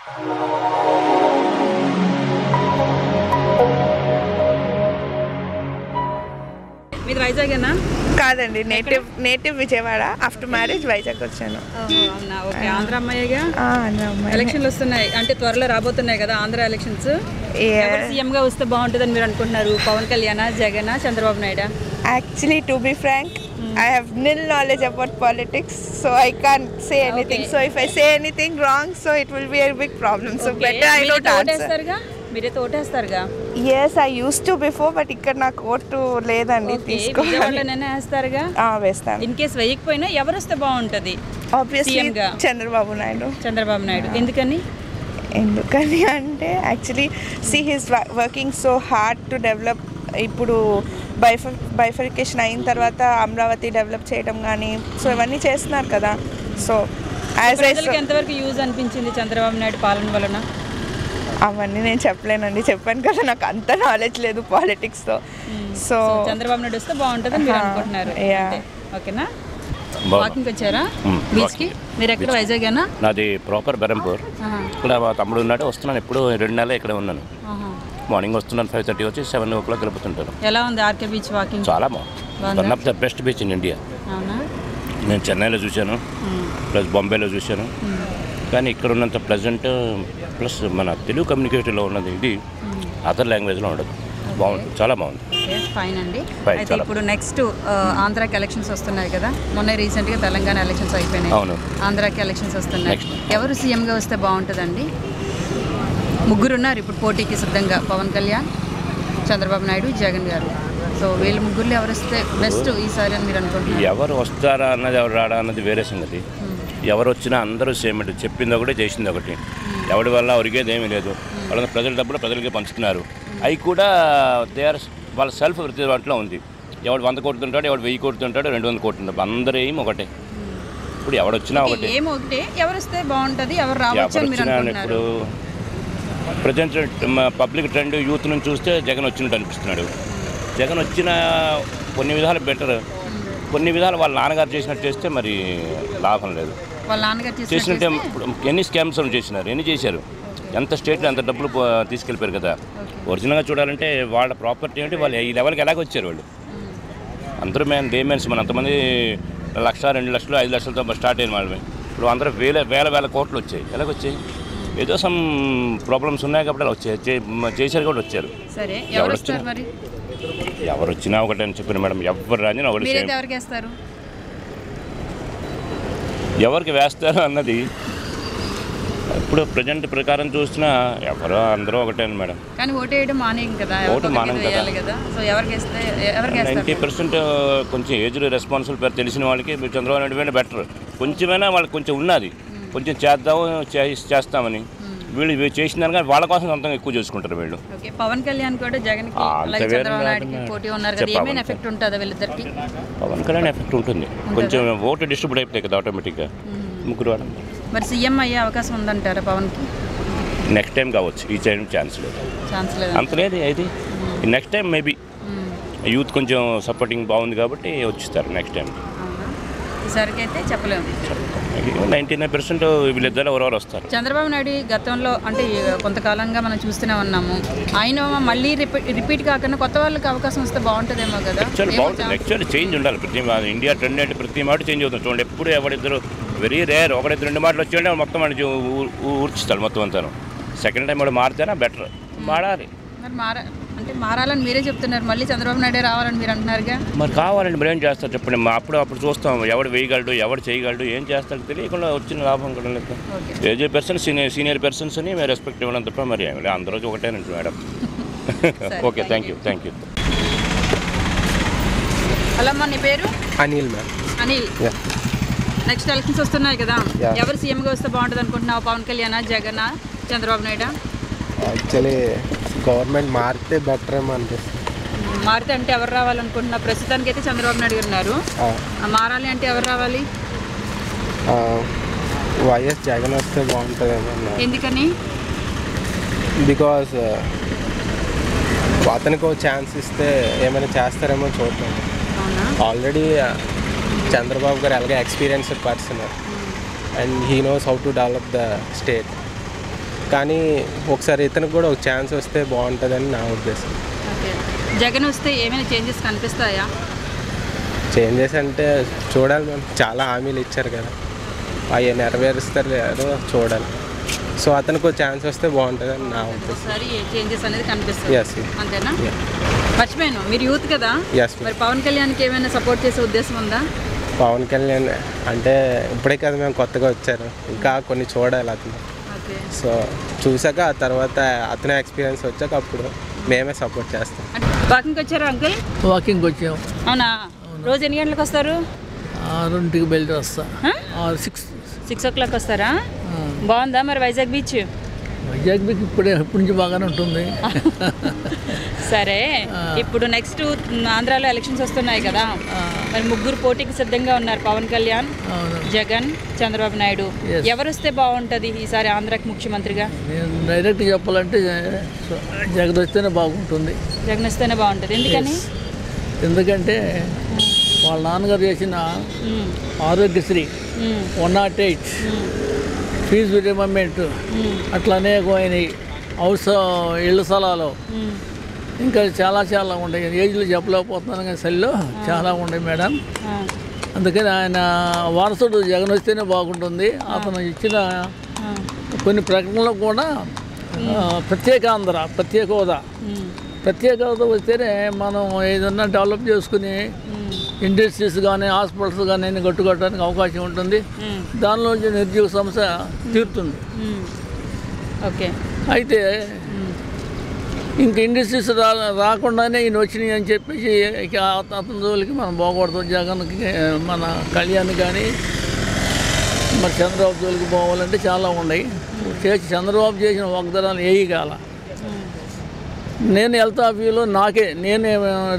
మీది వైజాగేనా? కాదండి, native Vijayawada. After marriage Vizag వచ్చాను. అవునా, ఓకే. ఆంధ్ర అమ్మాయిగా. ఆంధ్ర అమ్మాయి. ఎలక్షన్లు వస్తున్నాయి అంటే త్వరలో రాబోతున్నాయి కదా ఆంధ్ర ఎలక్షన్స్. ఎవరు సీఎంగా వస్తే బాగుంటుందని మీరు అనుకుంటున్నారు? Pawan Kalyan, Jagan, Chandrababu Naidu? Actually, to be frank, I have nil knowledge about politics, so I can't say anything. Okay. So if I say anything wrong, so it will be a big problem. So better I don't answer. మీరైతే ఓటేస్తారుగా? Yes, I used to before, but ఇక్కడ నాకు vote లేదండి. తీసుకోవాలనే వేస్తారుగా? వేస్తాను. In case వేయకపోయినా ఎవరు వస్తే బాగుంటుంది? Obviously చంద్రబాబు నాయుడు. ఎందుకని అంటే actually he's working so hard to develop. ఇప్పుడు బైఫర్కేషన్ అయిన తర్వాత అమరావతి డెవలప్ చేయడం కానీ సో ఇవన్నీ చేస్తున్నారు కదా. సో ఎంతవరకు యూజ్ అనిపించింది చంద్రబాబు నాయుడు పాలన వలన? అవన్నీ నేను చెప్పలేనండి, చెప్పాను కదా నాకు అంత నాలెడ్జ్ లేదు పాలిటిక్స్తో. సో చంద్రబాబు నాయుడు వస్తే బాగుంటుందని మీరు అనుకుంటున్నారు? ఓకేనా. వాకింగ్ వచ్చారా బీచ్కి? మీరు ఎక్కడ, వైజాగేనా? నాది ప్రాపర్ బెరంపూర్. ఇక్కడ మా తమ్ముడు ఉన్నాడు, వస్తున్నాను. ఎప్పుడు 2 నెలలు ఇక్కడ ఉన్నాను. మార్నింగ్ వస్తున్నాను, 5:30 వచ్చి 7 o'clock గడుపుతుంటాను. ఎలా ఉంది ఆర్కే బీచ్ వాకింగ్? చాలా బాగుంది. One of the best beach in India. నేను చెన్నైలో చూశాను, ప్లస్ బాంబేలో చూశాను, కానీ ఇక్కడ ఉన్నంత ప్లెజెంట్ ప్లస్ మన తెలుగు కమ్యూనికేషన్లో ఉన్నది ఇది అదర్ లాంగ్వేజ్లో ఉండదు. బాగుంటుంది, చాలా బాగుంది. ఫైన్ అండి. అయితే ఇప్పుడు నెక్స్ట్ ఆంధ్రాకి ఎలక్షన్స్ వస్తున్నాయి కదా, మొన్న రీసెంట్గా తెలంగాణ ఎలక్షన్స్ అయిపోయినాయి. అవును, ఆంధ్రాకి ఎలక్షన్స్ వస్తున్నాయి. ఎవరు సీఎంగా వస్తే బాగుంటుందండి? ముగ్గురు ఉన్నారు ఇప్పుడు పోటీకి సిద్ధంగా, పవన్ కళ్యాణ్, చంద్రబాబు నాయుడు, జగన్ గారు. సో వీళ్ళ ముగ్గురులో ఎవరు వస్తే బెస్ట్ ఈసారి అని మీరు అనుకుంటున్నారు? ఎవరు వస్తారా అన్నది, ఎవరు రాడా అన్నది వేరే సంగతి. ఎవరు వచ్చినా అందరూ సేమ్, చెప్పింది ఒకటి చేసింది ఒకటి. ఎవరి వల్ల ఒరిగేది ఏమీ లేదు. వాళ్ళ ప్రజల డబ్బులు ప్రజలకి పంచుతున్నారు. అవి కూడా వాళ్ళ సెల్ఫ్ వృత్తి దాంట్లో ఉంది. ఎవడు 100 కొడుతుంటాడు, ఎవడు 1000 కొడుతుంటాడు, 200 కొడుతుంటాడు. అందరూ ఏం ఒకటే. ఇప్పుడు ఎవడొచ్చినా ఒకటే. ఎవరు వస్తే బాగుంటుంది, ఎవరు రావచ్చు? ఇప్పుడు ప్రజెంట్ పబ్లిక్ ట్రెండ్ యూత్ నుంచి చూస్తే జగన్ వచ్చినట్టు అనిపిస్తున్నాడు. జగన్ వచ్చిన కొన్ని విధాలు బెటర్, కొన్ని విధాలు వాళ్ళ నాన్నగారు చేసినట్టు చేస్తే మరి లాభం లేదు. చేసినట్టే ఎన్ని స్కామ్స్ చేసినారు, ఎన్ని చేశారు, ఎంత స్టేట్లో ఎంత డబ్బులు తీసుకెళ్ళిపోయారు కదా. ఒరిజినల్గా చూడాలంటే వాళ్ళ ప్రాపర్టీ ఏంటి, వాళ్ళు ఈ లెవెల్కి ఎలాగ వచ్చారు వాళ్ళు. అందరూ మేన్స్ మన అంతమంది 1,00,000, 2 లక్షలు, 5 లక్షలతో స్టార్ట్ అయిన వాళ్ళమే. ఇప్పుడు అందరూ వేల కోట్లు వచ్చాయి. ఎలాగొచ్చాయి? ఏదో సమ్ ప్రాబ్లమ్స్ ఉన్నాయి కాబట్టి అలా వచ్చాయి, చేశారు కూడా వచ్చారు. ఎవరు వచ్చినా ఒకటే అని చెప్పిన మేడం. ఎవరు రాని ఎవరికి వేస్తారు అన్నది ఇప్పుడు ప్రజెంట్ ప్రకారం చూసినా ఎవరో అందరూ ఒకటే మేడం. కానీ ఓటు వేయడం మానేయం కదా. 90% కొంచెం ఏజ్డ్ రెస్పాన్సిబుల్ తెలిసిన వాళ్ళకి చంద్రబాబు నాయుడు బెటర్. కొంచెమైనా వాళ్ళకి కొంచెం ఉన్నది, కొంచెం చేస్తామని వీళ్ళు చేసిన దానికన్నా వాళ్ళ కోసం సొంతంగా ఎక్కువ చూసుకుంటారు వీళ్ళు. పవన్ కళ్యాణ్ కూడా జగన్ పోటీ ఉన్నారు కదా, ఏమైనా ఎఫెక్ట్ ఉంటుందా వీళ్ళిద్దరికి? పవన్ కళ్యాణ్ ఎఫెక్ట్ ఉంటుంది, కొంచెం ఓటు డిస్ట్రిబ్యూట్ అయిపోతాయి కదా ఆటోమేటిక్గా. ముగ్గురు వాడు మరి సీఎం అయ్యే అవకాశం ఉందంటారా పవన్కి? నెక్స్ట్ టైం కావచ్చు, ఈ టైం ఛాన్స్ లేదు. అంత లేదు ఇది. నెక్స్ట్ టైం మేబీ యూత్ కొంచెం సపోర్టింగ్ బాగుంది కాబట్టి వచ్చిస్తారు నెక్స్ట్ టైం. ఈసారికి అయితే చెప్పలేము. 99% వీళ్ళిద్దరు ఎవరెవరు వస్తారు. చంద్రబాబు నాయుడు గతంలో అంటే కొంతకాలంగా మనం చూస్తూనే ఉన్నాము. ఆయన మళ్ళీ రిపీట్ కాకుండా కొత్త వాళ్ళకి అవకాశం వస్తే బాగుంటుందేమో కదా. యాక్చువల్లీ చేంజ్ ఉండాలి. ఇండియా ట్రెండ్ అంటే ప్రతి మాట చేంజ్ అవుతుంది. చూడండి, ఎప్పుడు ఎవరిద్దరు వెరీ రేర్, 1-2 మాటలు వచ్చి మొత్తం వాడిని ఊర్చిస్తాడు మొత్తం అంతాను. సెకండ్ టైం వాడు మారితేనా బెటర్, మారాలి. మరి అంటే మారాలని మీరే చెప్తున్నారు, మళ్ళీ చంద్రబాబు నాయుడే రావాలని మీరు అంటున్నారుగా. మరి కావాలండి, మరి ఏం చేస్తారు చెప్పండి. అప్పుడు చూస్తాం ఎవడు వేయగలడు, ఎవడు చేయగలడు, ఏం చేస్తాడు తెలియకుండా వచ్చిన లాభం కూడా లేదు. ఏజ్ పర్సన్ సీనియర్ పర్సన్స్ అని మేము రెస్పెక్ట్ ఇవ్వడం తప్ప మరి అందరూ ఒకటేనండి madam. Okay, thank you. Hello అమ్మా, నీ పేరు? Anil ma'am. Anil, next elections వస్తున్నాయి కదా, ఎవరు సీఎంగా వస్తే బాగుంటుంది అనుకుంటున్నావు? పవన్ కళ్యాణ్, జగన్, చంద్రబాబు నాయుడు? యాక్చువల్లీ గవర్నమెంట్ మారితే బెటర్ ఏమో అనిపిస్తుంది. మారితే అంటే ఎవరు రావాలనుకుంటున్నా? ప్రస్తుతానికి అయితే చంద్రబాబు నాయుడు గారు ఉన్నారు. మారాలి అంటే ఎవరు రావాలి? వైఎస్ జగన్ వస్తే బాగుంటుందేమో. ఎందుకని? బికాస్ అతనికి ఒక ఛాన్స్ ఇస్తే ఏమైనా చేస్తారేమో చూద్దాం. ఆల్రెడీ చంద్రబాబు గారు అలాగే experienced person and he knows how to develop the state. కానీ ఒకసారి ఇతనికి కూడా ఒక ఛాన్స్ వస్తే బాగుంటుందని నా ఉద్దేశం. ఓకే, జగన్ వస్తే ఏమైనా చేంజెస్ కనిపిస్తాయా? చేంజెస్ అంటే చూడాలి మ్యామ్, చాలా హామీలు ఇచ్చారు కదా, అవి నెరవేరుస్తారు లేదో చూడాలి. సో అతనికి ఒక ఛాన్స్ వస్తే బాగుంటుందని నా ఉద్దేశం. ఒకసారి చేంజెస్ అనేది కనిపిస్తుంది. ఎస్, అంతేనా? మర్చిపోయాను, మీరు యూత్ కదా, ఎస్. మరి పవన్ కళ్యాణ్కి ఏమైనా సపోర్ట్ చేసే ఉద్దేశం ఉందా? పవన్ కళ్యాణ్ అంటే ఇప్పుడే కదా మేము కొత్తగా వచ్చారు, ఇంకా కొన్ని చూడాలి అతను. ఓకే, సో చూసాక ఆ తర్వాత అతనే ఎక్స్పీరియన్స్ వచ్చాక అప్పుడు మేమే సపోర్ట్ చేస్తాం. వాకింగ్కి వచ్చారా అంకుల్? వాకింగ్ వచ్చాము. అవునా? రోజు ఎన్ని గంటలకు వస్తారు? 2కి బయలుదేరి వస్తా. 6 o'clock వస్తారా? బాగుందా మరి వైజాగ్ బీచ్? వైజాగ్ బీచ్ ఇప్పటి నుంచి బాగానే ఉంటుంది. సరే, ఇప్పుడు నెక్స్ట్ ఆంధ్రాలో ఎలక్షన్స్ వస్తున్నాయి కదా, మరి ముగ్గురు పోటీకి సిద్ధంగా ఉన్నారు, పవన్ కళ్యాణ్, జగన్, చంద్రబాబు నాయుడు. ఎవరు వస్తే బాగుంటుంది ఈసారి ఆంధ్రాకి ముఖ్యమంత్రిగా? నేను డైరెక్ట్ చెప్పాలంటే జగన్ వస్తేనే బాగుంటుంది. జగన్ వస్తేనే బాగుంటుంది. ఎందుకని? ఎందుకంటే వాళ్ళ నాన్నగారు చేసిన ఆరోగ్యశ్రీ, 108 ఫీజు రిమెంబర్మెంట్, అట్లా అనేకమైన హౌస్ ఇళ్ళ స్థలాలు, ఇంకా చాలా చాలా ఉంటాయి. ఏజ్లో చెప్పలేకపోతున్నాను కానీ సెల్లో చాలా ఉన్నాయి మేడం. అందుకని ఆయన వారసుడు జగన్ వస్తేనే బాగుంటుంది. అతను ఇచ్చిన కొన్ని ప్రకటనలు కూడా ప్రత్యేక ఆంధ్ర, ప్రత్యేక హోదా వస్తేనే మనం ఏదన్నా డెవలప్ చేసుకుని ఇండస్ట్రీస్ కానీ హాస్పిటల్స్ కానీ అన్ని కట్టుకోవడానికి అవకాశం ఉంటుంది. దానిలో నిరుద్యోగ సమస్య తీరుతుంది. ఓకే, అయితే ఇంక ఇండస్ట్రీస్ రాకుండానే ఈయన వచ్చినాయి అని చెప్పేసి అతని జోలికి మనం పోకూడదు. జగన్కి, మన కళ్యాణ్ కానీ మరి చంద్రబాబు జోలికి పోవాలంటే చాలా ఉన్నాయి. చంద్రబాబు చేసిన వాగ్దానాలు ఏవి కాల. నేను హెల్త్ ఆఫీలో నేనే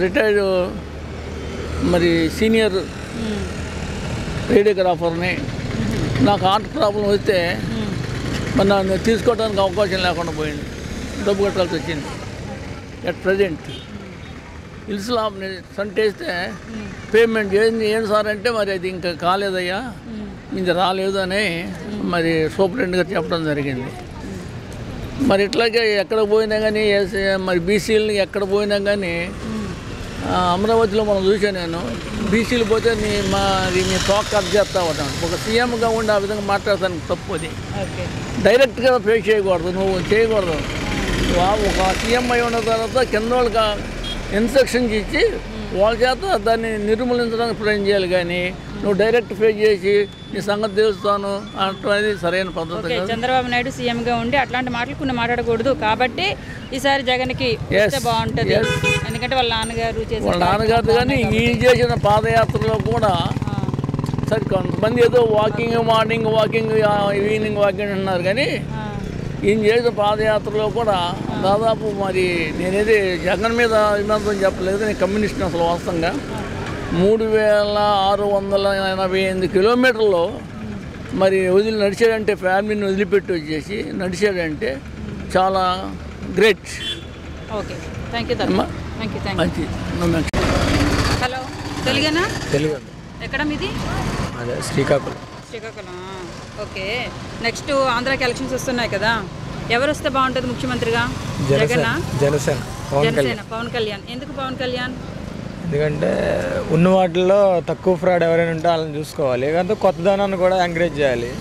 రిటైర్డ్ మరి సీనియర్ రేడియోగ్రాఫర్ని. నాకు హార్ట్ ప్రాబ్లం వస్తే మరి నన్ను తీసుకోవడానికి అవకాశం లేకుండా పోయింది, డబ్బు కట్టాల్సి వచ్చింది. అట్ ప్రజెంట్ హిల్స్లో సంటేస్తే పేమెంట్ ఏం సార్ అంటే మరి అది ఇంకా కాలేదయ్యా, ఇది రాలేదు అని మరి సూపరింటెండెంట్ గారు చెప్పడం జరిగింది. మరి ఇట్లాగే ఎక్కడ పోయినా కానీ మరి బీసీలని ఎక్కడ పోయినా కానీ అమరావతిలో మనం చూసాను నేను, బీసీలు పోతే మీ తోక కట్ చేస్తా ఉంటాను. ఒక సీఎంగా ఉండి ఆ విధంగా మాట్లాడతానికి తప్పు. అది డైరెక్ట్గా ఫేస్ చేయకూడదు, నువ్వు చేయకూడదు. ఒక సీఎం అయి ఉన్న తర్వాత కింద వాళ్ళకి ఇన్స్ట్రక్షన్స్ ఇచ్చి వాళ్ళ చేత దాన్ని నిర్మూలించడానికి ప్రయత్నం చేయాలి. కానీ నువ్వు డైరెక్ట్ ఫేస్ చేసి నీ సంగతి తెలుస్తాను అనేది సరైన పద్ధతి. చంద్రబాబు నాయుడు సీఎంగా ఉండి అట్లాంటి మాటలు కొన్ని మాట్లాడకూడదు. కాబట్టి ఈసారి జగన్కి బాగుంటుంది. ఎందుకంటే వాళ్ళ నాన్నగారు కానీ ఈయన చేసిన పాదయాత్రలో కూడా సరే కొంతమంది ఏదో walking, morning walking, evening walking అన్నారు. కానీ ఈయన చేసిన పాదయాత్రలో కూడా దాదాపు మరి నేనేది జగన్ మీద విమర్శం చెప్పలేదు, నేను కమ్యూనిస్ట్ అసలు వాస్తవంగా 3688 కిలోమీటర్లు మరి నడిచాడంటే, ఫ్యామిలీని వదిలిపెట్టి వచ్చేసి నడిచాడంటే చాలా గ్రేట్. Okay, thank you. మంచి. హలో, తెలుగేనా? తెలుగు. ఎక్కడ మీది? అదే శ్రీకాకుళం. ఓకే, నెక్స్ట్ ఆంధ్రాకి ఎలక్షన్స్ వస్తున్నాయి కదా, ఎవరు వస్తే బాగుంటుంది ముఖ్యమంత్రిగా? జనసేన పవన్ కళ్యాణ్. ఎందుకు పవన్ కళ్యాణ్? ఎందుకంటే ఉన్న వాటిల్లో తక్కువ ఫ్రాడ్ ఎవరైనా ఉంటే వాళ్ళని చూసుకోవాలి. లేదంటే కొత్తదనాన్ని కూడా ఎంకరేజ్ చేయాలి.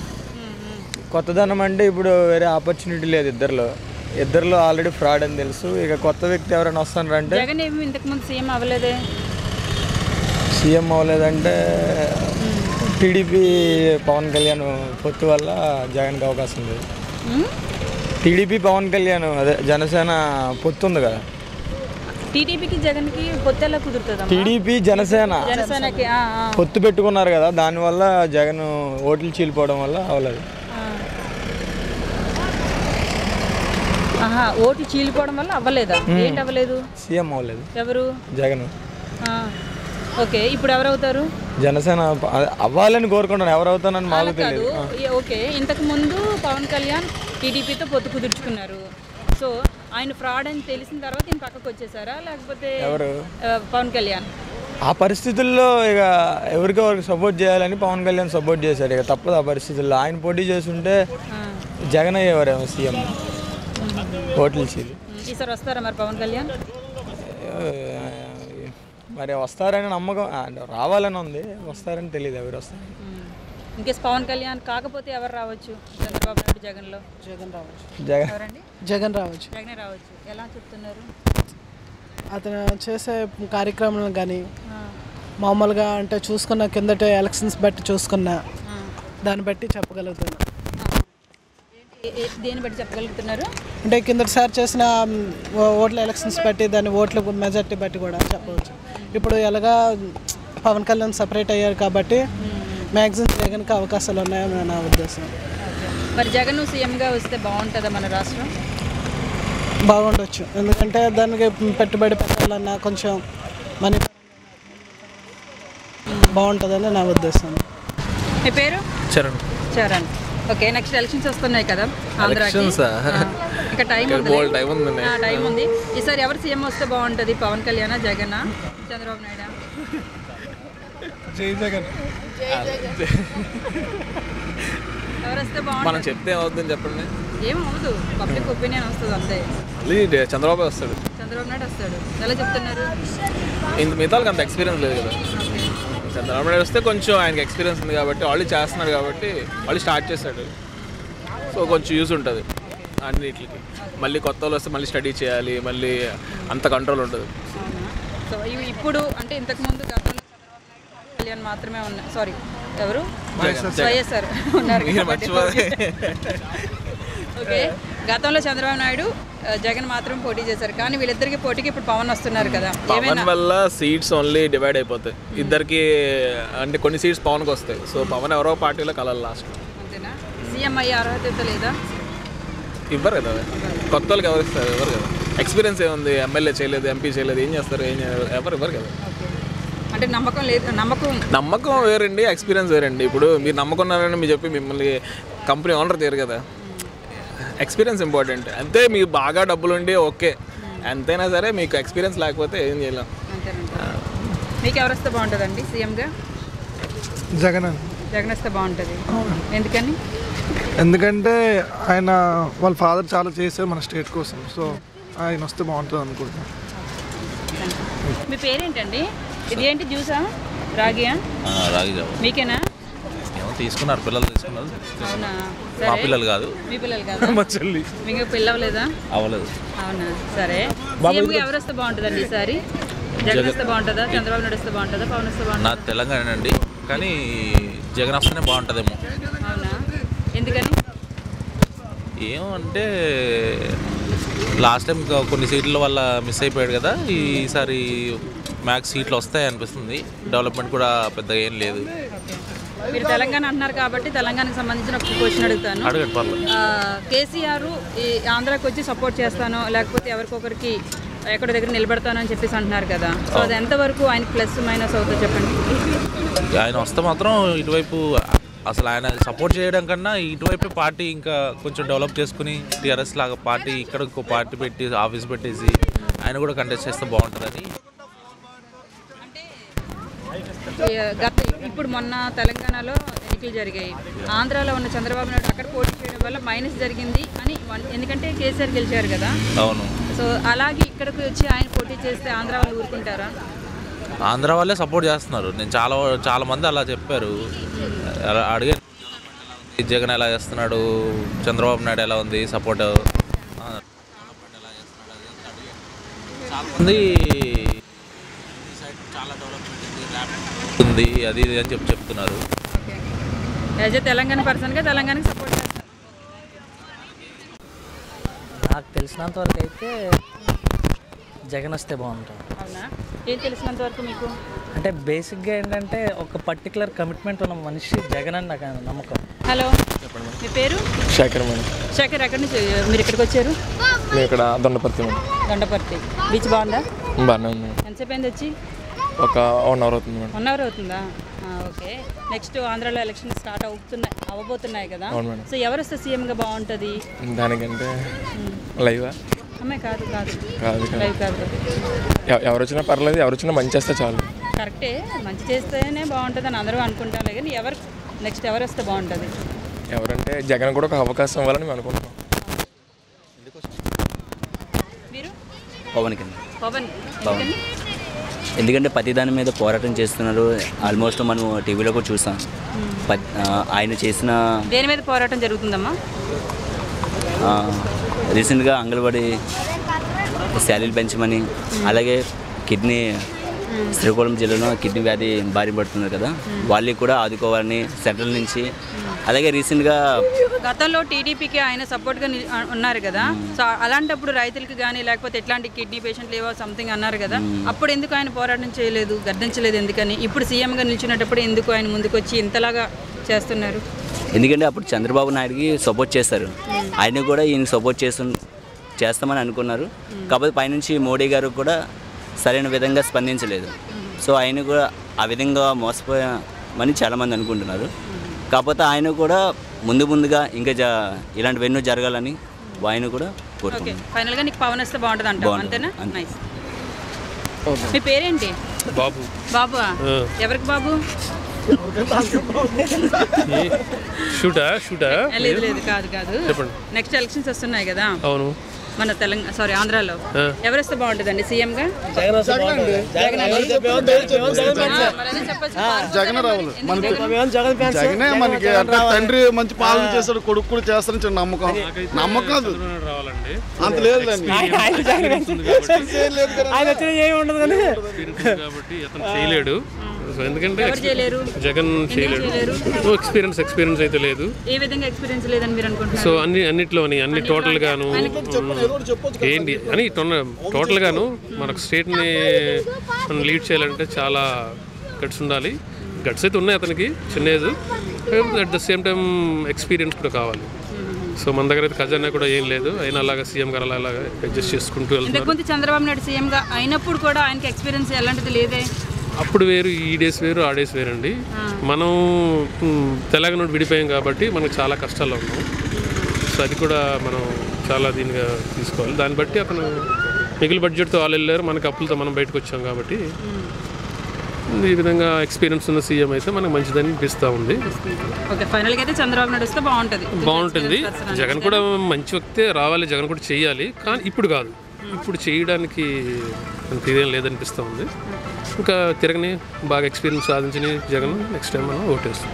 కొత్తదనం అంటే ఇప్పుడు వేరే ఆపర్చునిటీ లేదు. ఇద్దరిలో ఆల్రెడీ ఫ్రాడ్ అని తెలుసు. ఇక కొత్త వ్యక్తి ఎవరైనా వస్తున్నారంటే జగన్ ఏమి ఇంతకుముందు సీఎం అవ్వలేదే. సీఎం అవ్వలేదంటే టీడీపీ పవన్ కళ్యాణ్ పొత్తు వల్ల జగన్కి అవకాశం లేదు. టీడీపీ పవన్ కళ్యాణ్ అదే జనసేన పొత్తు ఉంది కదా, టీడీపీకి జగన్కి పొత్తు ఎలా కుదురుతుంది? టీడీపీ జనసేనకి పొత్తు పెట్టుకున్నారు కదా, దానివల్ల జగన్ ఓట్లు చీలిపోవడం వల్ల అవ్వలేదు. ఓటు చీలిపోవడం వల్ల అవ్వలేదా? ఏంటి అవ్వలేదు? సీఎం అవ్వలేదు. ఎవరు? జగన్. ఓకే, ఇప్పుడు ఎవరు అవుతారు? జనసేన అవ్వాలని కోరుకుంటాను. ఎవరు అవుతానని మాకు తెలియదు. ఓకే, ఇంతకు ముందు పవన్ కళ్యాణ్ టీడీపీతో పొత్తు కుదుర్చుకున్నారు. సో ఆయన ఫ్రాడ్ అని తెలిసిన తర్వాత ఈయన పక్కకు వచ్చేసారా, లేకపోతే ఎవరు? పవన్ కళ్యాణ్ ఆ పరిస్థితుల్లో ఇక ఎవరికి సపోర్ట్ చేయాలని పవన్ కళ్యాణ్ సపోర్ట్ చేశారు. ఇక తప్పదు ఆ పరిస్థితుల్లో. ఆయన పోటీ చేస్తుంటే జగన్ అయ్యేవారేమో సీఎం ఓట్లు ఇచ్చేది. ఈసారి వస్తారా మరి పవన్ కళ్యాణ్? మరి వస్తారని నమ్మకం, రావాలని ఉంది. వస్తారని తెలియదు ఎవరు వస్తారు. ఇంకేస్ పవన్ కళ్యాణ్ కాకపోతే ఎవరు రావచ్చు? చంద్రబాబు నాయుడు, జగన్లో జగన్ రావచ్చు. ఎవరండి? జగన్ రావచ్చు. జగనే రావచ్చు. ఎలా చెప్తున్నారు? అతను చేసే కార్యక్రమాలను కానీ మామూలుగా అంటే చూసుకున్న కిందట ఎలక్షన్స్ బట్టి చూసుకున్నా దాన్ని బట్టి చెప్పగలుగుతున్నా. దేన్ని బట్టి చెప్పగలుగుతున్నారు అంటే కిందటిసారి చేసిన ఓట్ల ఎలక్షన్స్ బట్టి దాని ఓట్ల మెజార్టీ బట్టి కూడా చెప్పవచ్చు. ఇప్పుడు ఎలాగా పవన్ కళ్యాణ్ సపరేట్ అయ్యారు కాబట్టి మ్యాక్సిమం జగన్కి అవకాశాలు ఉన్నాయని నా ఉద్దేశం. మరి జగన్ సీఎంగా వస్తే బాగుంటుందా మన రాష్ట్రం? బాగుండొచ్చు. ఎందుకంటే దానికి పెట్టుబడి పెట్టాలన్నా కొంచెం మనీ బాగుంటుందని నా ఉద్దేశం. మీ పేరు? Charan. Charan. Okay, next elections వస్తున్నాయి కదా ఆంధ్రాకి. ఇంకా టైం ఉంది. ఈసారి ఎవరు సీఎం వస్తే బాగుంటుంది? పవన్ కళ్యాణ్, జగన్, చంద్రబాబు నాయుడు? జగన్. ఎవరు వస్తే బాగుంటుంది? మనం చెప్తే అవుతుందని చెప్పండి. ఏమవుదు, పబ్లిక్ ఒపీనియన్ వస్తుంది అంతే. చంద్రబాబు వస్తాడు. చంద్రబాబు నాయుడు వస్తాడు. ఎలా చెప్తున్నారు? మిగతా అంత ఎక్స్పీరియన్స్ లేదు కదా. చంద్రబాబు నాయుడు వస్తే కొంచెం ఆయనకి ఎక్స్పీరియన్స్ ఉంది కాబట్టి, వాళ్ళు చేస్తున్నారు కాబట్టి, వాళ్ళు స్టార్ట్ చేశాడు. సో కొంచెం యూజ్ ఉంటుంది అన్నిటికి. మళ్ళీ కొత్త వాళ్ళు వస్తే మళ్ళీ స్టడీ చేయాలి, మళ్ళీ అంత కంట్రోల్ ఉంటుంది. సో ఇప్పుడు అంటే ఇంతకుముందు గతంలో చంద్రబాబు కళ్యాణ్ మాత్రమే ఉన్నారు. సారీ, ఎవరు? వైఎస్ఆర్ ఉన్నారు. ఓకే, గతంలో చంద్రబాబు నాయుడు, జగన్ మాత్రం పోటీ చేశారు. కానీ వీళ్ళిద్దరికి పోటీకి ఇప్పుడు పవన్ వస్తున్నారు కదా. పవన్ వల్ల సీట్స్ ఓన్లీ డివైడ్ అయిపోతాయి ఇద్దరికి. అంటే కొన్ని సీట్స్ పవన్కి వస్తాయి. సో పవన్ ఎవరో పార్టీలో కలర్ లాస్ట్. అంతేనా? సీఎం అయ్యే అర్హత లేదా? ఇవ్వరు కదా. కొత్త వాళ్ళకి ఎవరు ఇస్తారు? ఎవరు కదా. ఎక్స్పీరియన్స్ ఏముంది? ఎమ్మెల్యే చేయలేదు, ఎంపీ చేయలేదు, ఏం చేస్తారు? ఎవరు ఇవ్వరు కదా. అంటే నమ్మకం లేదు. నమ్మకం వేరండి, ఎక్స్పీరియన్స్ వేరండి. ఇప్పుడు మీరు నమ్మకున్నారని మీరు చెప్పి మిమ్మల్ని కంపెనీ ఓనర్ తీరు కదా. Experience important. అంతే, మీకు బాగా డబ్బులు ఉండి ఓకే, ఎంతైనా సరే మీకు ఎక్స్పీరియన్స్ లేకపోతే ఏం చేయలేం. మీకు ఎవరు వస్తే బాగుంటుందండి సీఎంగా? జగన్. జగన్ వస్తే బాగుంటుంది. ఎందుకని? ఎందుకంటే ఆయన వాళ్ళ ఫాదర్ చాలా చేశారు మన స్టేట్ కోసం. సో ఆయన వస్తే బాగుంటుంది అనుకుంటున్నాను. మీ పేరేంటండి? ఇది ఏంటి జ్యూసా? రాగియా? రాగి జావ. మీకేనా? తీసుకున్నారు, పిల్లలు తీసుకున్నారు. అవునా? మా పిల్లలు కాదు. మీ పిల్లలు కాదు. మా చెల్లి. మీకు పిల్లవలేదా? అవ్వలేదు. అవునా? సరే, సీఎంగా ఎవరు వస్తే బాగుంటుందండి ఈసారి? జగన్ వస్తే బాగుంటుందా? చంద్రబాబు నాయుడు వస్తే బాగుంటుందా? పవన్ వస్తే బాగుంటుందా? నా తెలంగాణ అండి, కానీ జగన్ వస్తేనే బాగుంటుందేమో. అవునా? ఎందుకని? ఏమంటే లాస్ట్ టైం కొన్ని సీట్ల వల్ల మిస్ అయిపోయాడు కదా. ఈసారి మ్యాక్స్ సీట్లు వస్తాయి అనిపిస్తుంది. డెవలప్మెంట్ కూడా పెద్దగా ఏం లేదు. మీరు తెలంగాణ అంటున్నారు కాబట్టి తెలంగాణకు సంబంధించిన ఒక క్వశ్చన్ అడుగుతాను. అడగండి, పర్లేదు. కేసీఆర్ ఈ ఆంధ్రాకి వచ్చి సపోర్ట్ చేస్తాను, లేకపోతే ఎవరికొకరికి ఎక్కడి దగ్గర నిలబెడతాను అని చెప్పేసి అంటున్నారు కదా. సో అది ఎంతవరకు ఆయన ప్లస్ మైనస్ అవుతుందో చెప్పండి. ఆయన వస్తే మాత్రం ఇటువైపు అసలు ఆయన సపోర్ట్ చేయడం కన్నా ఇటువైపు పార్టీ ఇంకా కొంచెం డెవలప్ చేసుకుని టీఆర్ఎస్ లాగా పార్టీ ఇక్కడ ఇంకో పార్టీ పెట్టి ఆఫీస్ పెట్టేసి ఆయన కూడా కంటెస్ట్ చేస్తే బాగుంటుందని. ఇప్పుడు మొన్న తెలంగాణలో ఎన్నికలు జరిగాయి. ఆంధ్రాలో ఉన్న చంద్రబాబు నాయుడు అక్కడ పోటీ చేయడం వల్ల మైనస్ జరిగింది అని, ఎందుకంటే కేసీఆర్ గెలిచారు కదా. అవును. సో అలాగే ఇక్కడికి వచ్చి ఆయన పోటీ చేస్తే ఆంధ్ర వాళ్ళు ఊరుకుంటారా? ఆంధ్ర వాళ్ళే సపోర్ట్ చేస్తున్నారు. నేను చాలా మంది అలా చెప్పారు. అడిగాను, జగన్ ఎలా చేస్తున్నాడు, చంద్రబాబు నాయుడు ఎలా ఉంది సపోర్ట్, చాలామంది చాలా డెవలప్మెంట్ ఉంది అది ఇది అని చెప్తున్నారు. యాజ్ ఏ తెలంగాణ పర్సన్గా తెలంగాణకి సపోర్ట్ చేస్తారు. నాకు తెలిసినంత వరకు అయితే జగన్ వస్తే బాగుంటుంది. అవునా? ఏం తెలిసినంత వరకు మీకు? అంటే బేసిక్గా ఏంటంటే ఒక పర్టికులర్ కమిట్మెంట్ ఉన్న మనిషి జగన్ అని నాకు నమ్మకం. హలో, మీ పేరు? శేఖర్ మేడం. శేఖర్, ఎక్కడి నుంచి మీరు ఇక్కడికి వచ్చారు? మేము ఇక్కడ దొండపర్తి మేడం. దొండపర్తి బీచ్ బాగుందా? బాగానే ఉంది మేడం. ఎంతసేపు అయింది వచ్చి? ఒక 1 అవర్ అవుతుంది మేడం. 1 అవర్ అవుతుందా? ఓకే. నెక్స్ట్ ఆంధ్రాలో ఎలక్షన్ స్టార్ట్ అవ్వబోతున్నాయి కదా. సో ఎవరు వస్తే సీఎంగా బాగుంటుంది? దానికంటే లైవా అమ్మాయి కాదు కాదు కాదు లైవ్ కాదు. ఎవరు వచ్చినా పర్లేదు, ఎవరు వచ్చినా మంచి చేస్తే చాలు. కరెక్టే, మంచి చేస్తేనే బాగుంటుంది అని అందరూ అనుకుంటారు, కానీ నెక్స్ట్ ఎవరు వస్తే బాగుంటుంది? ఎవరంటే జగన్ కూడా ఒక అవకాశం ఇవ్వాలని మేము అనుకుంటున్నాం. మీరు? పవన్ కింద. పవన్ ఎందుకంటే ప్రతి దాని మీద పోరాటం చేస్తున్నారు. ఆల్మోస్ట్ మనం టీవీలో కూడా చూసాం ఆయన చేసిన. దేని మీద పోరాటం జరుగుతుందమ్మా? రీసెంట్గా అంగన్వాడీ శాలరీలు పెంచమని, అలాగే కిడ్నీ శ్రీకాకుళం జిల్లాలో కిడ్నీ వ్యాధి బారి పడుతున్నారు కదా, వాళ్ళకి కూడా ఆదుకోవాలని సెంట్రల్ నుంచి. అలాగే రీసెంట్గా గతంలో టీడీపీకి ఆయన సపోర్ట్గా ఉన్నారు కదా, సో అలాంటప్పుడు రైతులకి కానీ లేకపోతే ఎట్లాంటి కిడ్నీ పేషెంట్లు ఏవో సంథింగ్ అన్నారు కదా, అప్పుడు ఎందుకు ఆయన పోరాటం చేయలేదు, గర్దించలేదు ఎందుకని? ఇప్పుడు సీఎంగా నిల్చున్నప్పుడు ఎందుకు ఆయన ముందుకు వచ్చి ఇంతలాగా చేస్తున్నారు? ఎందుకంటే అప్పుడు చంద్రబాబు నాయుడుకి సపోర్ట్ చేస్తారు, ఆయన కూడా ఈయన సపోర్ట్ చేస్తామని అనుకున్నారు. కాకపోతే పైనుంచి మోడీ గారు కూడా సరైన విధంగా స్పందించలేదు. సో ఆయన కూడా ఆ విధంగా మోసపోయామని చాలామంది అనుకుంటున్నారు. కాకపోతే ఆయన కూడా ముందుగా ఇంకా ఇలాంటివెన్నో జరగాలని ఆయన కూడా కోరుకుంటున్నారు. ఫైనల్గా నీకు పవన్ వస్తే బాగుంటుంది అంటావు, అంతేనా? నైస్. మీ పేరేంటి? బాబు. బాబు ఎవరికి బాబు? లేదు లేదు, కాదు కాదు. నెక్స్ట్ ఎలక్షన్స్ వస్తున్నాయి కదా. అవును. మన ఆంధ్రాలో ఎవరు వస్తే బాగుంటుందండి సీఎంగా? జగన్ రావాలి. జగనే మనకి అంటే తండ్రి మంచి పాలన చేస్తాడు, కొడుకు కూడా చేస్తారని నమ్మకం అంత లేదు కాబట్టి అతను చేయలేడు. ఎందుకంటే జగన్ చేయలేడు. ఎక్స్పీరియన్స్ అయితే లేదు. ఏ విధంగా ఎక్స్పీరియన్స్ లేదని మీరు అనుకుంటున్నారు? సో అన్ని టోటల్ గాను ఏంటి అని టోటల్ గాను మనకు స్టేట్ని మనం లీడ్ చేయాలంటే చాలా గట్స్ ఉండాలి. గట్స్ అయితే ఉన్నాయి అతనికి, చిన్న age. At the same time experience కూడా కావాలి. సో మన దగ్గర అయితే ఖజానా కూడా ఏం లేదు. అయినా అలాగా సీఎం గారు అలాగా అడ్జస్ట్ చేసుకుంటూ వెళ్తున్నారు. చంద్రబాబు నాయుడు సీఎంగా అయినప్పుడు కూడా ఆయనకి ఎక్స్పీరియన్స్ ఎలాంటిది లేదే. అప్పుడు వేరు, ఈ డేస్ వేరు, ఆ డేస్ వేరండి. మనం తెలంగాణ విడిపోయాం కాబట్టి మనకు చాలా కష్టాల్లో ఉన్నాం. సో అది కూడా మనం చాలా దీనిగా తీసుకోవాలి. దాన్ని బట్టి అతను మిగిలిన బడ్జెట్తో వాళ్ళు వెళ్ళారు, మనకు అప్పులతో మనం బయటకు వచ్చాం కాబట్టి ఈ విధంగా ఎక్స్పీరియన్స్ ఉన్న సీఎం అయితే మనకు మంచిదని అనిపిస్తూ ఉంది. బాగుంటుంది. జగన్ కూడా మంచి వ్యక్తే రావాలి, జగన్ కూడా చేయాలి. కానీ ఇప్పుడు కాదు, ఇప్పుడు చేయడానికి ఇదేం లేదనిపిస్తూ ఉంది. ఇంకా తిరగని బాగా ఎక్స్పీరియన్స్ సాధించిన జగన్ నెక్స్ట్ టైం మనం ఓటేస్తాం.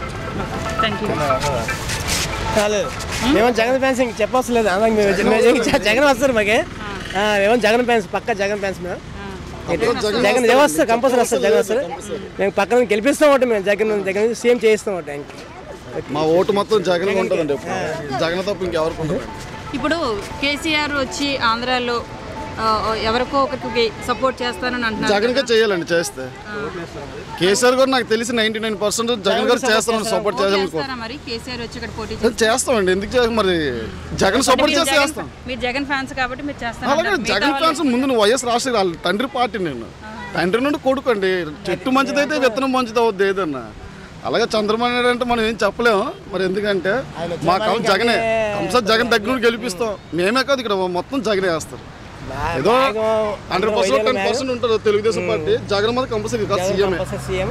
మేము జగన్ ఫ్యాన్స్ ఇంక చెప్పవసలేదు. జగన్ వస్తారు మాకే, మేము జగన్ ఫ్యాన్స్, పక్క జగన్ ఫ్యాన్స్. మేము జగన్ వస్తారు, కంపల్సరీ వస్తారు. జగన్ వస్తారు, మేము పక్కన గెలిపిస్తాం ఒకటి. మేము జగన్ సీఎం చేయిస్తాం ఒకటి. మా ఓటు మొత్తం జగన్ ఉంటుందండి. జగన్ తప్ప ఇంకెవరికి. ఇప్పుడు కేసీఆర్ వచ్చి ఆంధ్రాలో ఎవరికో ఒకరికి సపోర్ట్ చేస్తానని అంటున్నారు. జగన్ గారు చేయాలండి, చేస్తే. కేసీఆర్ గారు నాకు తెలిసి 99% జగన్ గారు చేస్తామని సపోర్ట్ చేయాలనుకుంటున్నాను. చేస్తామండి, ఎందుకు మరి జగన్ సపోర్ట్ చేస్తే చేస్తాం. మీరు జగన్ ఫ్యాన్స్ కాబట్టి మీరు చేస్తారు. అలాగే జగన్ ఫ్యాన్స్ ముందు వైఎస్ రాష్ట్ర తండ్రి పార్టీ, నేను తండ్రి నుండి కొడుకు అండి. చెట్టు మంచిదైతే విత్తనం మంచిది అవుద్ది ఏదన్నా. అలాగే చంద్రబాబు నాయుడు అంటే మనం ఏం చెప్పలేము. మరి ఎందుకంటే మా కాలం జగనే, కంపల్సరీ జగన్ దగ్గర నుండి గెలిపిస్తాం. మేమే కాదు, ఇక్కడ మొత్తం జగనే వేస్తారు. ఏదో 100% 10% ఉంటుంది తెలుగుదేశం పార్టీ. జగన్ మీద కంపల్సరీ కాదు, సీఎం.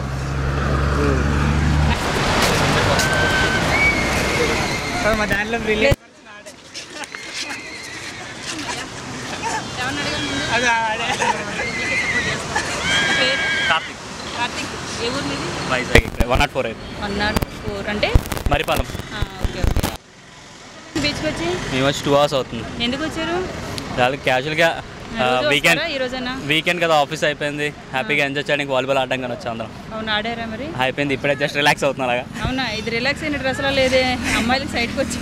వైజాగ్ 104 అంటే మరిపాలెం. బీచ్కి వచ్చి మేము వచ్చి 2 hours అవుతుంది. ఎందుకు వచ్చారు? వాళ్ళు క్యాజువల్గా వీకెండ్ కదా, ఆఫీస్ అయిపోయింది, హ్యాపీగా ఎంజాయ్ చేయడానికి వాలీబాల్ ఆడడానికి వచ్చాం అందరం. అవును, ఆడారా మరి? అయిపోయింది, ఇప్పుడే జస్ట్ రిలాక్స్ అవుతున్నా. అలాగా. అవునా? ఇది రిలాక్స్ అయిన డ్రెస్లా లేదే, అమ్మాయిలకి సైడ్కి వచ్చి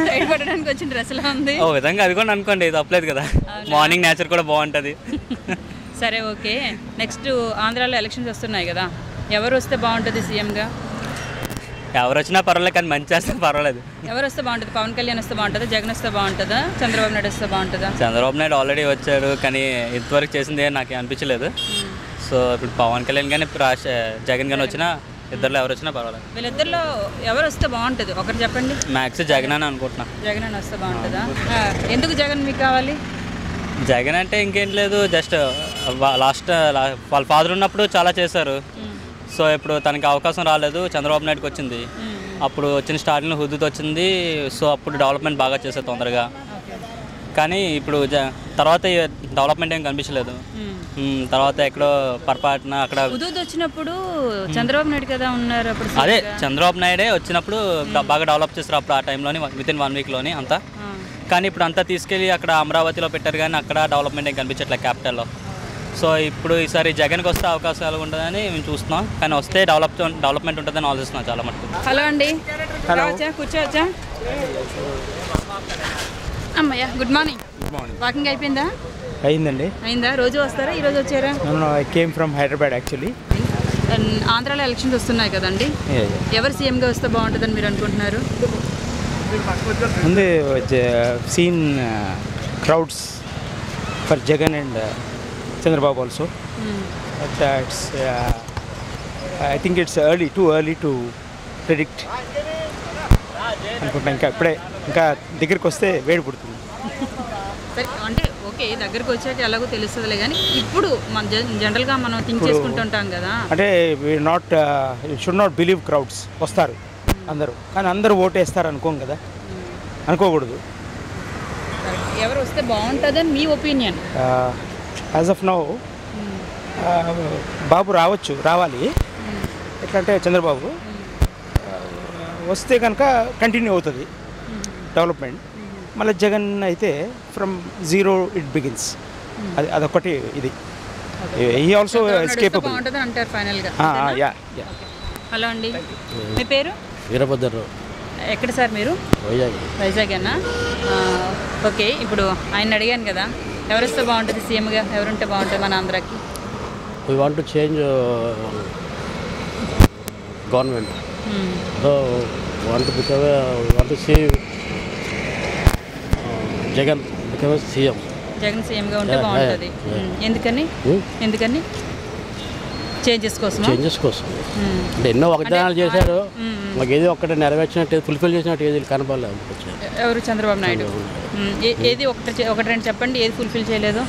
సైడ్ పట్టడానికి వచ్చిన డ్రెస్లా ఉంది. ఓ విధంగా అది కూడా అనుకోండి, తప్పలేదు కదా. మార్నింగ్ నేచర్ కూడా బాగుంటుంది. సరే, ఓకే. నెక్స్ట్ ఆంధ్రాలో ఎలక్షన్స్ వస్తున్నాయి కదా, ఎవరు వస్తే బాగుంటుంది సీఎంగా? ఎవరు వచ్చినా పర్వాలేదు, కానీ మంచి చేస్తే పర్వాలేదు. ఎవరు వస్తే బాగుంటుంది? పవన్ కళ్యాణ్ వస్తే బాగుంటుందా, జగన్ వస్తే బాగుంటుందా, చంద్రబాబు నాయుడు వస్తే బాగుంటుందా? చంద్రబాబు నాయుడు ఆల్రెడీ వచ్చాడు, కానీ ఇంతవరకు చేసింది నాకు అనిపించలేదు. సో ఇప్పుడు పవన్ కళ్యాణ్ కానీ జగన్ కానీ వచ్చినా, ఇద్దరులో ఎవరు వచ్చినా పర్వాలేదు. వీళ్ళిద్దరిలో ఎవరు వస్తే బాగుంటుంది ఒకటి చెప్పండి. మ్యాక్స్ జగన్ అని అనుకుంటున్నా. జగన్ అని వస్తే బాగుంటుందా? ఎందుకు జగన్ మీకు కావాలి? జగన్ అంటే ఇంకేం లేదు, జస్ట్ లాస్ట్ వాళ్ళ ఫాదర్ ఉన్నప్పుడు చాలా చేశారు. సో ఇప్పుడు తనకి అవకాశం రాలేదు, చంద్రబాబు నాయుడుకి వచ్చింది. అప్పుడు వచ్చిన స్టార్టింగ్లో హుద్దుతో వచ్చింది. సో అప్పుడు డెవలప్మెంట్ బాగా చేశారు తొందరగా. కానీ ఇప్పుడు తర్వాత డెవలప్మెంట్ ఏం కనిపించలేదు. తర్వాత ఎక్కడో పొరపాటున అక్కడ హుదూద్ వచ్చినప్పుడు చంద్రబాబు నాయుడు కదా ఉన్నారు అప్పుడు. అదే చంద్రబాబు నాయుడే వచ్చినప్పుడు బాగా డెవలప్ చేస్తారు అప్పుడు ఆ టైంలోని, వితిన్ 1 వీక్లోని అంతా. కానీ ఇప్పుడు అంతా తీసుకెళ్ళి అక్కడ అమరావతిలో పెట్టారు, కానీ అక్కడ డెవలప్మెంట్ ఏం కనిపించట్లేదు క్యాపిటల్లో. సో ఇప్పుడు ఈసారి జగన్కి వస్తే అవకాశాలు ఉంటుందని మేము చూస్తున్నాం. కానీ వస్తే డెవలప్మెంట్ ఉంటుందని ఆలోచిస్తున్నాం చాలా మటుకు. హలో అండి, రావచ్చా, కూర్చోవచ్చా? అమ్మయ్య, గుడ్ మార్నింగ్. వాకింగ్ అయిపోయిందా? అయిందా? రోజు వస్తారా? ఈరోజు వచ్చారా? I came from Hyderabad actually. ఆంధ్రాలో ఎలక్షన్స్ వస్తున్నాయి కదండి, ఎవరు సీఎంగా వస్తే బాగుంటుందని మీరు అనుకుంటున్నారు? ముందు seen crowds for Jagan and Chandrababu also. I think it's too early to predict అనుకుంటా. ఇంకా దగ్గరికి వస్తే వేడి పుడుతుంది. సరే, అంటే ఓకే, దగ్గరకు వచ్చాక ఎలాగో తెలుస్తుందిలే. కానీ ఇప్పుడు మన జనరల్గా మనం థింక్ చేసుకుంటుంటాం కదా, అంటే షుడ్ నాట్ బిలీవ్ క్రౌడ్స్. వస్తారు అందరూ, కానీ అందరూ ఓటేస్తారు అనుకోం కదా, అనుకోకూడదు. ఎవరు వస్తే బాగుంటుందని మీ ఒపీనియన్? యాజ్ ఆఫ్ నౌ బాబు రావాలి. ఎట్లంటే చంద్రబాబు వస్తే కనుక కంటిన్యూ అవుతుంది డెవలప్మెంట్. మళ్ళీ జగన్ అయితే ఫ్రమ్ జీరో ఇట్ బిగిన్స్. అదొకటి ఇది. హీ ఆల్సో ఎస్కేపబుల్ అంటారు ఫైనల్గా. హలో అండి, మీ పేరు? వీరభద్రరావు. ఎక్కడ సార్ మీరు? వైజాగ్ అన్నా? ఓకే, ఇప్పుడు ఆయన అడిగాను కదా, ఎవరు వస్తే బాగుంటుంది సీఎంగా, ఎవరుంటే బాగుంటుంది మన ఆంధ్రాకి? We want to change government. So want to see Jagan become CM. Jagan సీఎంగా ఉంటే బాగుంటుంది. ఎందుకని? చేంజెస్ కోసం. అంటే ఎన్నో వాగ్దానాలు చేశారు, మాకు ఏది ఒక్కటి నెరవేర్చినట్టు, ఫుల్ఫిల్ చేసినట్టు ఏది కనపడలేదు. ఎవరు? చంద్రబాబు నాయుడు. ఏది ఒకటి రెండు చెప్పండి, ఏది ఫుల్ఫిల్ చేయలేదు?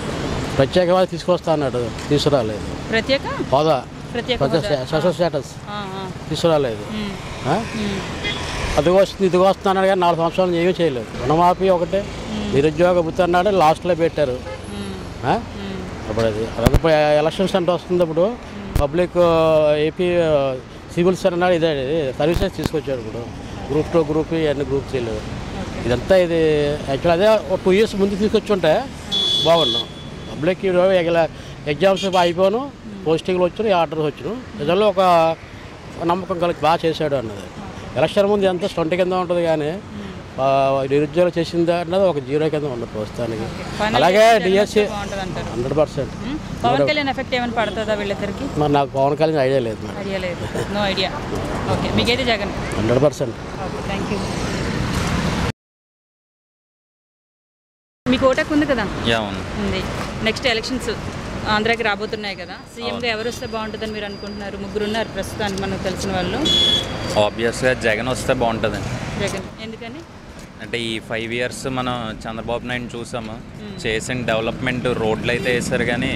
ప్రత్యేక హోదా తీసుకొస్తా అన్నాడు, తీసుకురాలేదు. ప్రత్యేక హోదా, సోషల్ స్టేటస్ తీసుకురాలేదు. అది వస్తుంది ఇది వస్తుంది అన్నాడు, కానీ 4 సంవత్సరాలు ఏమీ చేయలేదు. రుణమాఫీ ఒకటే, నిరుద్యోగ భృతి అన్నాడు, లాస్ట్లో పెట్టారు. అప్పుడు అది ఎలక్షన్స్ అంటే వస్తుంది. అప్పుడు పబ్లిక్ ఏపీ సివిల్స్ అన్నాడు, ఇదే సర్వీసెస్ తీసుకొచ్చాడు. ఇప్పుడు గ్రూప్ 2, గ్రూప్ అన్ని గ్రూప్ 3 ఇదంతా ఇది యాక్చువల్ అదే 2 years ముందు తీసుకొచ్చి ఉంటే బాగున్నాం. పబ్లిక్ ఎగ్జామ్స్ అయిపోను, పోస్టింగ్లు వచ్చాను, ఆర్డర్స్ వచ్చాను. నిజంలో ఒక నమ్మకం కలిగి బాగా చేశాడు అన్నది. ఎలక్షన్ ముందు ఎంత స్టంట్ కింద ఉంటుంది, కానీ నిరుద్యోగం చేసిందా అన్నది ఒక 0 కింద ఉండదు ప్రస్తుతానికి. అలాగే డిఎస్సి 100%. పవన్ కళ్యాణ్ ఎఫెక్ట్ ఏమైనా పడుతుందా వీళ్ళిద్దరికి? మరి నాకు పవన్ కళ్యాణ్ ఐడియా లేదు. No idea. ఓకే, మీకైతే జగన్ 100%. Thank you. మీకు ఓటాకు ఉంది కదా? ఉంది. నెక్స్ట్ ఎలక్షన్స్ ఆంధ్రాకి రాబోతున్నాయి కదా, సీఎంగా ఎవరు వస్తే బాగుంటుందని మీరు అనుకుంటున్నారు? 3 ఉన్నారు ప్రస్తుతానికి మనకు తెలిసిన వాళ్ళు. ఆబ్వియస్గా జగన్ వస్తే బాగుంటుందండి. జగన్ ఎందుకని? అంటే ఈ 5 years మనం చంద్రబాబు నాయుడు చూసాము, చేసిన డెవలప్మెంట్ రోడ్లు అయితే వేశారు, కానీ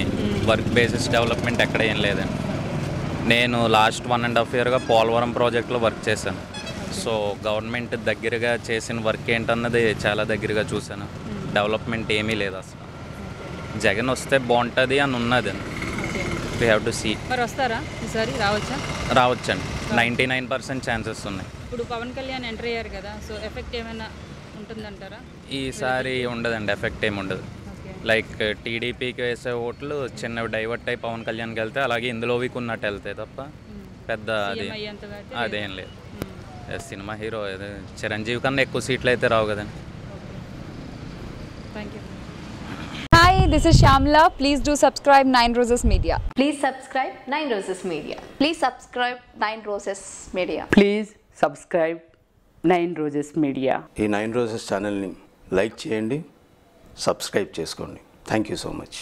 వర్క్ బేసిస్ డెవలప్మెంట్ ఎక్కడ ఏం లేదండి. నేను లాస్ట్ 1.5 yearగా పోలవరం ప్రాజెక్ట్లో వర్క్ చేశాను. సో గవర్నమెంట్ దగ్గరగా చేసిన వర్క్ ఏంటన్నది చాలా దగ్గరగా చూశాను. డెవలప్మెంట్ ఏమీ లేదు అసలు. జగన్ వస్తే బాగుంటుంది అని ఉన్నది. We have to see. మరి వస్తారా ఈసారి? రావచ్చండి. 99% ఛాన్సెస్ ఉన్నాయి. ఇప్పుడు పవన్ కళ్యాణ్ ఎంటర్ అయ్యారు కదా, సో ఎఫెక్ట్ ఏమైనా ఉంటుందంటారా? ఈసారి ఉండదండి, ఎఫెక్ట్ ఏమి ఉండదు. లైక్ టీడీపీకి వేసే ఓట్లు చిన్నవి డైవర్ట్ అయ్యి పవన్ కళ్యాణ్కి వెళ్తే, అలాగే ఇందులోకి ఉన్నట్టు వెళ్తాయి తప్ప పెద్ద అదేం లేదు. సినిమా హీరో చిరంజీవి కన్నా ఎక్కువ సీట్లు అయితే రావు కదండి. Thank you. Hi, this is Shamla. Please do subscribe 9 Roses Media. Please subscribe 9 Roses Media. Please subscribe 9 Roses Media. Please subscribe 9 Roses Media. ఈ 9 Roses ఛానల్ని లైక్ చేయండి, సబ్స్క్రైబ్ చేసుకోండి. Thank you so much.